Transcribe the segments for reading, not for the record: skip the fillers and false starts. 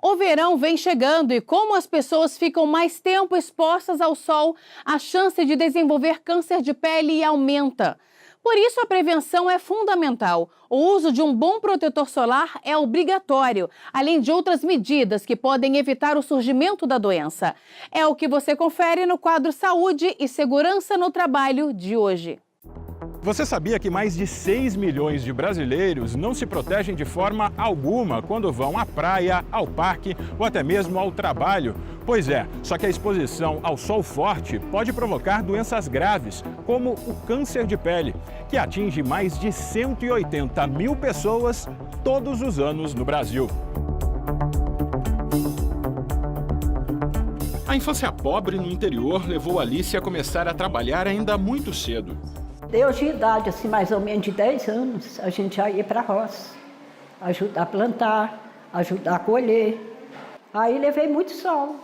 O verão vem chegando e como as pessoas ficam mais tempo expostas ao sol, a chance de desenvolver câncer de pele aumenta. Por isso, a prevenção é fundamental. O uso de um bom protetor solar é obrigatório, além de outras medidas que podem evitar o surgimento da doença. É o que você confere no quadro Saúde e Segurança no Trabalho de hoje. Você sabia que mais de 6 milhões de brasileiros não se protegem de forma alguma quando vão à praia, ao parque ou até mesmo ao trabalho? Pois é, só que a exposição ao sol forte pode provocar doenças graves, como o câncer de pele, que atinge mais de 180 mil pessoas todos os anos no Brasil. A infância pobre no interior levou Alice a começar a trabalhar ainda muito cedo. Desde a idade, assim, mais ou menos de 10 anos, a gente já ia para a roça, ajudar a plantar, ajudar a colher. Aí levei muito sol,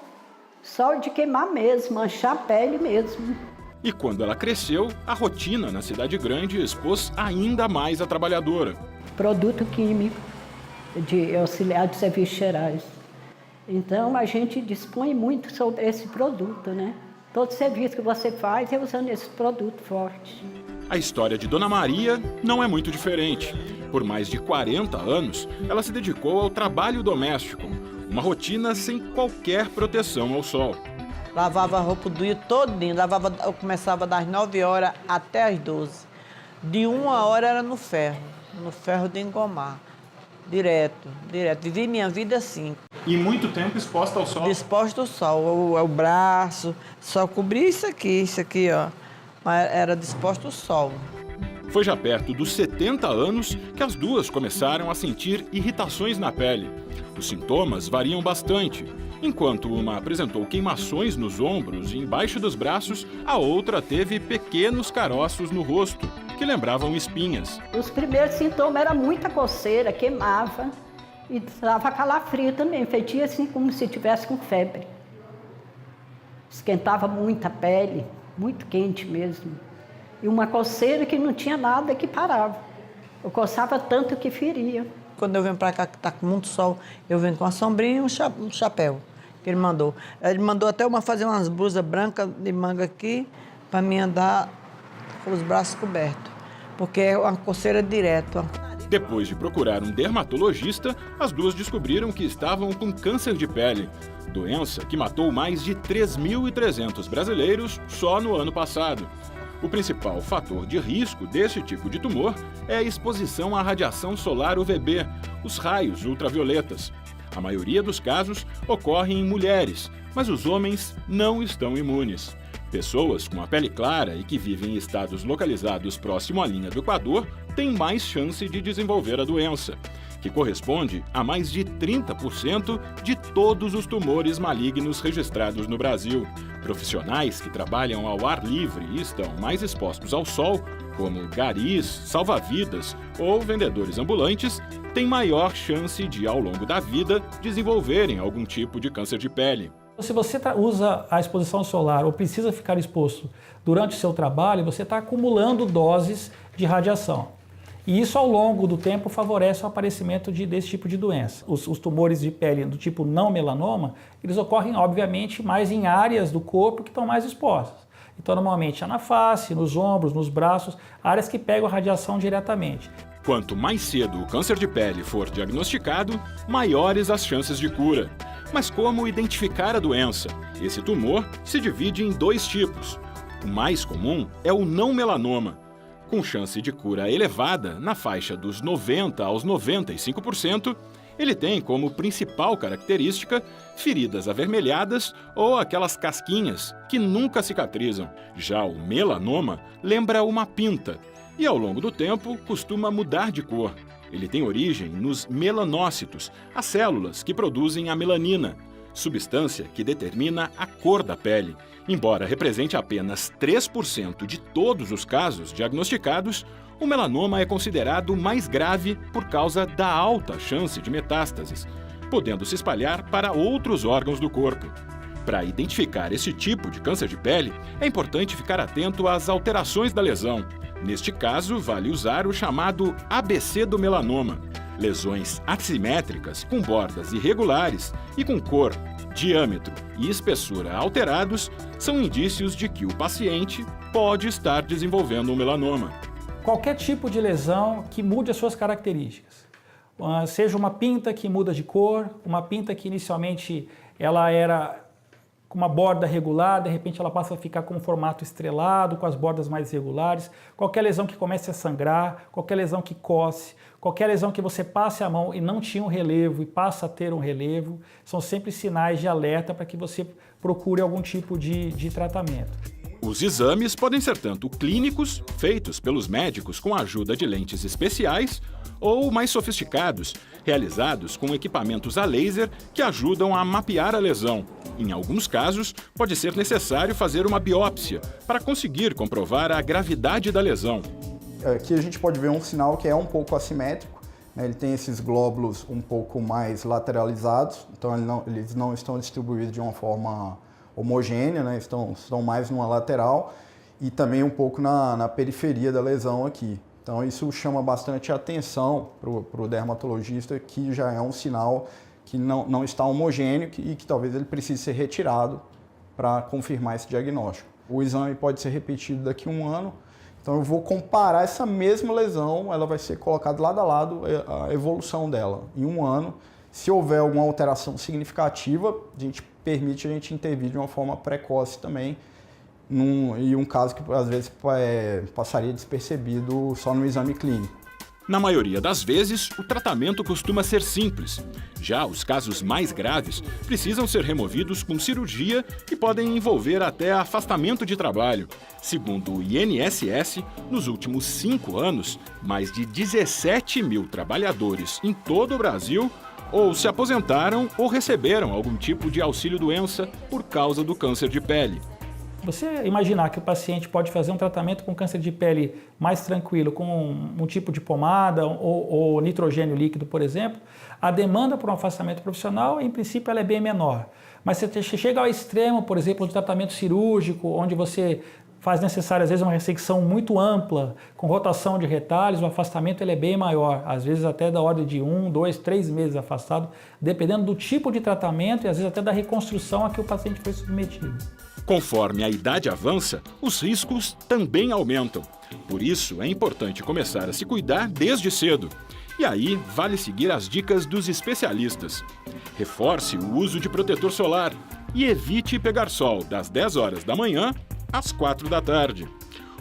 sol de queimar mesmo, manchar a pele mesmo. E quando ela cresceu, a rotina na cidade grande expôs ainda mais a trabalhadora. Produto químico, de auxiliar de serviços gerais. Então a gente dispõe muito sobre esse produto, né? Todo serviço que você faz é usando esse produto forte. A história de Dona Maria não é muito diferente. Por mais de 40 anos, ela se dedicou ao trabalho doméstico, uma rotina sem qualquer proteção ao sol. Lavava a roupa do dia todinho, eu começava das 9 horas até as 12. De 1 hora era no ferro de engomar, direto. Vivi minha vida assim. E muito tempo exposta ao sol? Exposta ao sol, o braço, só cobria isso aqui, ó. Mas era disposto ao sol. Foi já perto dos 70 anos que as duas começaram a sentir irritações na pele. Os sintomas variam bastante. Enquanto uma apresentou queimações nos ombros e embaixo dos braços, a outra teve pequenos caroços no rosto, que lembravam espinhas. Os primeiros sintomas eram muita coceira, queimava e dava calafrio também, fetia assim como se tivesse com febre. Esquentava muito a pele. Muito quente mesmo. E uma coceira que não tinha nada que parava. Eu coçava tanto que feria. Quando eu venho para cá, que está com muito sol, eu venho com uma sombrinha e um chapéu que ele mandou. Ele mandou até fazer umas blusas brancas de manga aqui, para mim andar com os braços cobertos, porque é uma coceira direta. Depois de procurar um dermatologista, as duas descobriram que estavam com câncer de pele. Doença que matou mais de 3.300 brasileiros só no ano passado. O principal fator de risco desse tipo de tumor é a exposição à radiação solar UVB, os raios ultravioletas. A maioria dos casos ocorre em mulheres, mas os homens não estão imunes. Pessoas com a pele clara e que vivem em estados localizados próximo à linha do Equador têm mais chance de desenvolver a doença, que corresponde a mais de 30% de todos os tumores malignos registrados no Brasil. Profissionais que trabalham ao ar livre e estão mais expostos ao sol, como garis, salva-vidas ou vendedores ambulantes, têm maior chance de, ao longo da vida, desenvolverem algum tipo de câncer de pele. Se você usa a exposição solar ou precisa ficar exposto durante o seu trabalho, você está acumulando doses de radiação. E isso, ao longo do tempo, favorece o aparecimento desse tipo de doença. Os tumores de pele do tipo não melanoma, eles ocorrem, obviamente, mais em áreas do corpo que estão mais expostas. Então, normalmente, é na face, nos ombros, nos braços, áreas que pegam a radiação diretamente. Quanto mais cedo o câncer de pele for diagnosticado, maiores as chances de cura. Mas como identificar a doença? Esse tumor se divide em 2 tipos. O mais comum é o não melanoma, com chance de cura elevada na faixa dos 90% aos 95%, ele tem como principal característica feridas avermelhadas ou aquelas casquinhas que nunca cicatrizam. Já o melanoma lembra uma pinta e, ao longo do tempo, costuma mudar de cor. Ele tem origem nos melanócitos, as células que produzem a melanina, substância que determina a cor da pele. Embora represente apenas 3% de todos os casos diagnosticados, o melanoma é considerado mais grave por causa da alta chance de metástases, podendo se espalhar para outros órgãos do corpo. Para identificar esse tipo de câncer de pele, é importante ficar atento às alterações da lesão. Neste caso, vale usar o chamado ABC do melanoma. Lesões assimétricas, com bordas irregulares e com cor, diâmetro e espessura alterados são indícios de que o paciente pode estar desenvolvendo um melanoma. Qualquer tipo de lesão que mude as suas características. Seja uma pinta que muda de cor, uma pinta que inicialmente ela era com uma borda regular, de repente ela passa a ficar com um formato estrelado, com as bordas mais irregulares, qualquer lesão que comece a sangrar, qualquer lesão que coce, qualquer lesão que você passe a mão e não tinha um relevo e passa a ter um relevo, são sempre sinais de alerta para que você procure algum tipo de tratamento. Os exames podem ser tanto clínicos, feitos pelos médicos com a ajuda de lentes especiais, ou mais sofisticados, realizados com equipamentos a laser que ajudam a mapear a lesão. Em alguns casos, pode ser necessário fazer uma biópsia para conseguir comprovar a gravidade da lesão. Aqui a gente pode ver um sinal que é um pouco assimétrico, né? Ele tem esses glóbulos um pouco mais lateralizados, então eles não estão distribuídos de uma forma homogênea, né? Estão mais numa lateral e também um pouco na periferia da lesão aqui. Então isso chama bastante atenção para o dermatologista, que já é um sinal que não está homogêneo e que talvez ele precise ser retirado para confirmar esse diagnóstico. O exame pode ser repetido daqui a um ano, então eu vou comparar essa mesma lesão, ela vai ser colocada lado a lado a evolução dela em um ano. Se houver alguma alteração significativa, permite a gente intervir de uma forma precoce também, e um caso que às vezes passaria despercebido só no exame clínico. Na maioria das vezes, o tratamento costuma ser simples. Já os casos mais graves precisam ser removidos com cirurgia e podem envolver até afastamento de trabalho. Segundo o INSS, nos últimos 5 anos, mais de 17 mil trabalhadores em todo o Brasil ou se aposentaram ou receberam algum tipo de auxílio-doença por causa do câncer de pele. Você imaginar que o paciente pode fazer um tratamento com câncer de pele mais tranquilo, com um tipo de pomada ou nitrogênio líquido, por exemplo, a demanda por um afastamento profissional, em princípio, ela é bem menor. Mas você chega ao extremo, por exemplo, de tratamento cirúrgico, onde você faz necessário, às vezes, uma ressecção muito ampla, com rotação de retalhos, o afastamento ele é bem maior, às vezes até da ordem de 1, 2, 3 meses afastado, dependendo do tipo de tratamento e às vezes até da reconstrução a que o paciente foi submetido. Conforme a idade avança, os riscos também aumentam. Por isso, é importante começar a se cuidar desde cedo. E aí, vale seguir as dicas dos especialistas. Reforce o uso de protetor solar e evite pegar sol das 10 horas da manhã às 4 da tarde.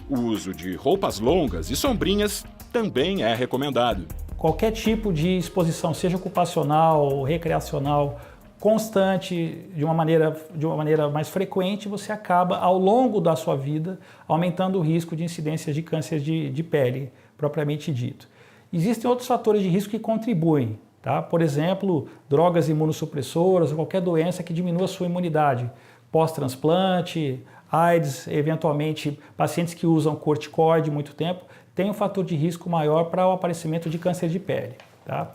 O uso de roupas longas e sombrinhas também é recomendado. Qualquer tipo de exposição, seja ocupacional ou recreacional, constante, de uma maneira mais frequente, você acaba, ao longo da sua vida, aumentando o risco de incidências de câncer de pele, propriamente dito. Existem outros fatores de risco que contribuem, tá? Por exemplo, drogas imunossupressoras ou qualquer doença que diminua a sua imunidade, pós-transplante, AIDS, eventualmente pacientes que usam corticoide muito tempo, tem um fator de risco maior para o aparecimento de câncer de pele, tá?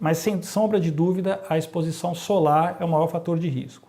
Mas sem sombra de dúvida, a exposição solar é o maior fator de risco.